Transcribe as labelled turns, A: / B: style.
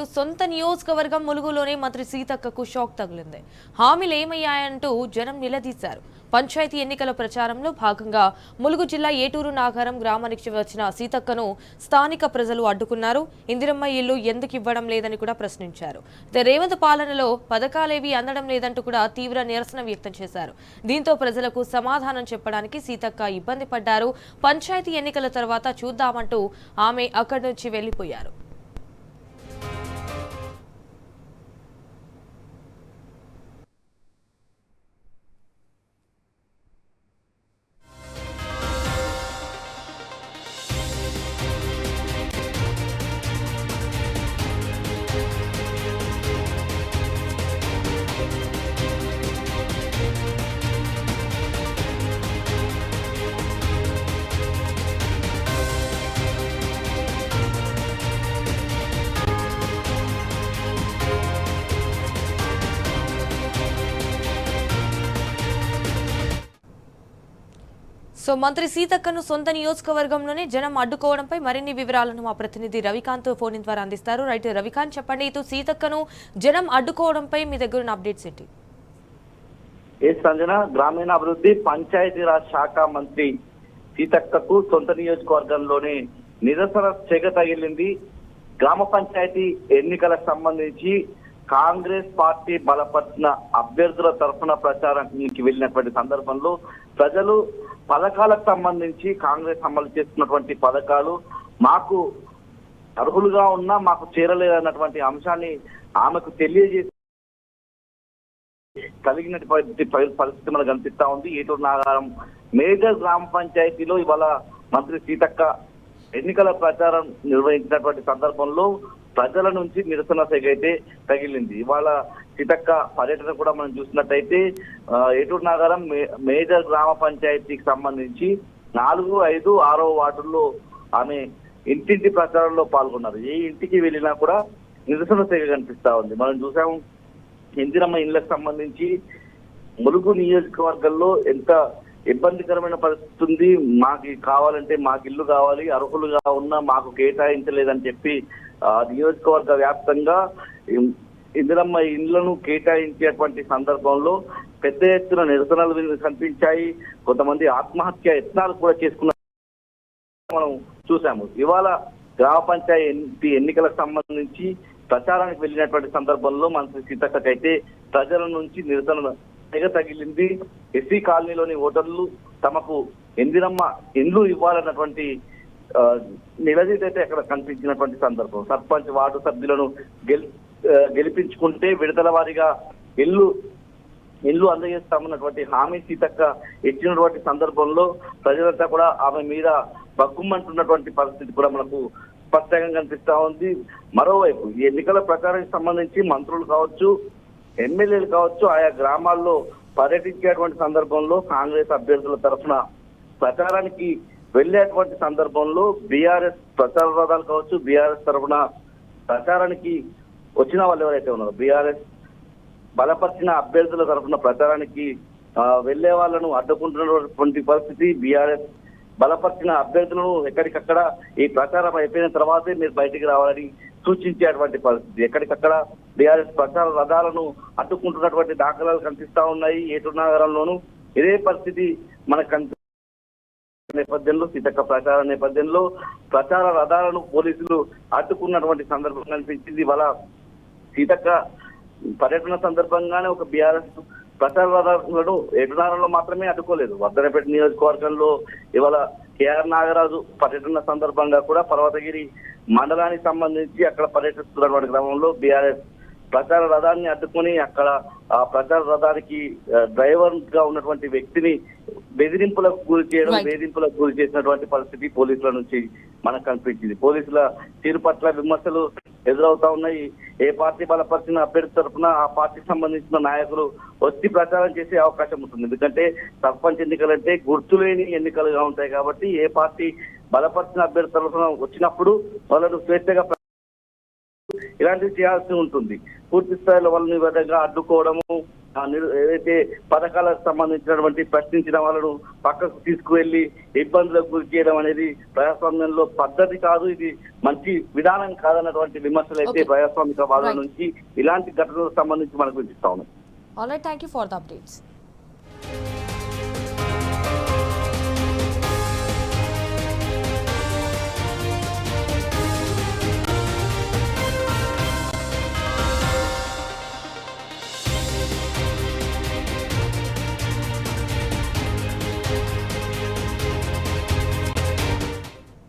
A: సొంత నియోజకవర్గం ములుగులోనే మంత్రి సీతక్కకు షాక్ తగిలింది. హామీలు ఏమయ్యాయంటూ జనం నిలదీశారు. పంచాయతీ ఎన్నికల ప్రచారంలో భాగంగా ములుగు జిల్లా ఏటూరు నాగారం గ్రామానికి వచ్చిన సీతక్కను స్థానిక ప్రజలు అడ్డుకున్నారు. ఇందిరమ్మ ఇల్లు ఎందుకు ఇవ్వడం లేదని కూడా ప్రశ్నించారు. రేవంత్ పాలనలో పథకాలేవి అందడం లేదంటూ కూడా తీవ్ర నిరసన వ్యక్తం చేశారు. దీంతో ప్రజలకు సమాధానం చెప్పడానికి సీతక్క ఇబ్బంది పడ్డారు. పంచాయతీ ఎన్నికల తర్వాత చూద్దామంటూ ఆమె అక్కడి నుంచి వెళ్లిపోయారు. మంత్రి సీతక్కను సొంత నియోజకవర్గంలోనే జనం అడ్డుకోవడంపై మరిన్ని వివరాలను మా ప్రతినిధి రవికాంత్ ఫోన్ ద్వారా అందిస్తారు. రైట్ రవికాంత్, చెప్పండి, ఇటు సీతక్కను జనం అడ్డుకోవడంపై మీ దగ్గర ఉన్న అప్డేట్స్ ఏంటి?
B: సంజన, గ్రామీణాభివృద్ధి పంచాయతీరాజ్ శాఖ మంత్రి సీతక్కకు సొంత నియోజకవర్గంలోనే నిరసన చెగ తగిలింది. గ్రామ పంచాయతీ ఎన్నికలకు సంబంధించి కాంగ్రెస్ పార్టీ బలపరిచిన అభ్యర్థుల తరఫున ప్రచారానికి వెళ్ళినటువంటి సందర్భంలో ప్రజలు పథకాలకు సంబంధించి కాంగ్రెస్ అమలు చేస్తున్నటువంటి పథకాలు మాకు అర్హులుగా ఉన్నా మాకు చేరలేదన్నటువంటి అంశాన్ని ఆమెకు తెలియజేసి కలిగినటువంటి పరిస్థితి మనకు కనిపిస్తా ఉంది. ఏటూరు నాగారం మేజర్ గ్రామ పంచాయతీలో ఇవాళ మంత్రి సీతక్క ఎన్నికల ప్రచారం నిర్వహించినటువంటి సందర్భంలో ప్రజల నుంచి నిరసన సెగైతే తగిలింది. ఇవాళ సీతక్క పర్యటన కూడా మనం చూసినట్టయితే ఏటూరు నాగారం మేజర్ గ్రామ పంచాయతీకి సంబంధించి 4, 5, 6వ వార్డుల్లో ఆమె ఇంటింటి ప్రచారంలో పాల్గొన్నారు. ఏ ఇంటికి వెళ్ళినా కూడా నిరసన సెగ కనిపిస్తా ఉంది. మనం చూసాము ఇందిరమ్మ ఇళ్లకు సంబంధించి ములుగు నియోజకవర్గంలో ఎంత ఇబ్బందికరమైన పరిస్థితి ఉంది. మాకు కావాలంటే మాకు ఇల్లు కావాలి, అర్హులుగా ఉన్నా మాకు కేటాయించలేదని చెప్పి నియోజకవర్గ వ్యాప్తంగా ఇందిరమ్మ ఇళ్లను కేటాయించేటువంటి సందర్భంలో పెద్ద ఎత్తున నిరసనలు కనిపించాయి. కొంతమంది ఆత్మహత్య యత్నాలు కూడా చేసుకున్న మనం చూసాము. ఇవాళ గ్రామ పంచాయతీ ఎన్నికలకు సంబంధించి ప్రచారానికి వెళ్ళినటువంటి సందర్భంలో మంత్రి సీతక్కకైతే ప్రజల నుంచి నిరసన తెగ తగిలింది. ఎస్సీ కాలనీలోని ఓటర్లు తమకు ఇందిరమ్మ ఇండ్లు ఇవ్వాలన్నటువంటి నిలదీతైతే అక్కడ కనిపించినటువంటి సందర్భం. సర్పంచ్ వార్డు సభ్యులను గెలిపించుకుంటే విడతల వారీగా ఇల్లు అందజేస్తామన్నటువంటి హామీ సీతక్క ఇచ్చినటువంటి సందర్భంలో ప్రజలంతా కూడా ఆమె మీద బగ్గుమంటున్నటువంటి పరిస్థితి కూడా మనకు స్పష్టంగా కనిపిస్తా ఉంది. మరోవైపు ఈ ఎన్నికల ప్రచారానికి సంబంధించి మంత్రులు కావచ్చు, ఎమ్మెల్యేలు కావచ్చు, ఆయా గ్రామాల్లో పర్యటించేటువంటి సందర్భంలో కాంగ్రెస్ అభ్యర్థుల తరఫున ప్రచారానికి వెళ్ళేటువంటి సందర్భంలో బీఆర్ఎస్ ప్రచార రథాలు కావచ్చు, బీఆర్ఎస్ తరఫున ప్రచారానికి వచ్చిన వాళ్ళు ఎవరైతే ఉన్నారో బీఆర్ఎస్ బలపరిచిన అభ్యర్థుల తరఫున ప్రచారానికి వెళ్లే వాళ్ళను అడ్డుకుంటున్నటువంటి పరిస్థితి. బీఆర్ఎస్ బలపరిచిన అభ్యర్థులను ఎక్కడికక్కడ ఈ ప్రచారం అయిపోయిన తర్వాతే మీరు బయటికి రావాలని సూచించేటువంటి పరిస్థితి. ఎక్కడికక్కడ బీఆర్ఎస్ ప్రచార రథాలను అడ్డుకుంటున్నటువంటి దాఖలాలు కనిపిస్తా ఉన్నాయి. ఏటూరు నగరంలోనూ ఇదే పరిస్థితి మనకు నేపథ్యంలో సీతక్క ప్రచార నేపథ్యంలో ప్రచార రథాలను పోలీసులు అడ్డుకున్నటువంటి సందర్భం కనిపించింది. ఇవాళ సీతక్క పర్యటన సందర్భంగానే ఒక బీఆర్ఎస్ ప్రచార రథాలను ఏటునారంలో మాత్రమే అడ్డుకోలేదు. వర్ధనపేట నియోజకవర్గంలో ఇవాళ కేఆర్ నాగరాజు పర్యటన సందర్భంగా కూడా పర్వతగిరి మండలానికి సంబంధించి అక్కడ పర్యటిస్తున్నటువంటి క్రమంలో బీఆర్ఎస్ ప్రచార రథాన్ని అడ్డుకొని అక్కడ ఆ ప్రచార రథానికి డ్రైవర్ గా ఉన్నటువంటి వ్యక్తిని బెదిరింపులకు గురి చేయడం, వేధింపులకు గురి చేసినటువంటి పరిస్థితి పోలీసుల నుంచి మనకు కనిపించింది. పోలీసుల తీరు పట్ల విమర్శలు ఎదురవుతా ఉన్నాయి. ఏ పార్టీ బలపరిచిన అభ్యర్థి తరఫున ఆ పార్టీకి సంబంధించిన నాయకులు వచ్చి ప్రచారం చేసే అవకాశం ఉంటుంది. ఎందుకంటే సర్పంచ్ ఎన్నికలంటే గుర్తులేని ఎన్నికలుగా ఉంటాయి కాబట్టి ఏ పార్టీ బలపరిచిన అభ్యర్థి తరఫున వచ్చినప్పుడు వాళ్ళను స్వేచ్ఛగా ఇలాంటివి చేయాల్సి ఉంటుంది. పూర్తి స్థాయిలో వాళ్ళని విధంగా అడ్డుకోవడము, ఏదైతే పథకాలకు సంబంధించినటువంటి ప్రశ్నించిన వాళ్ళను పక్కకు తీసుకువెళ్లి ఇబ్బందులకు గురి చేయడం అనేది ప్రజాస్వామ్యంలో పద్ధతి కాదు, ఇది మంచి విధానం కాదన్నటువంటి విమర్శలు అయితే ప్రజాస్వామిక వాదుల నుంచి ఇలాంటి ఘటనలకు సంబంధించి మనకు వినిపిస్తా ఉన్నాయి.
A: All right, thank you for the updates.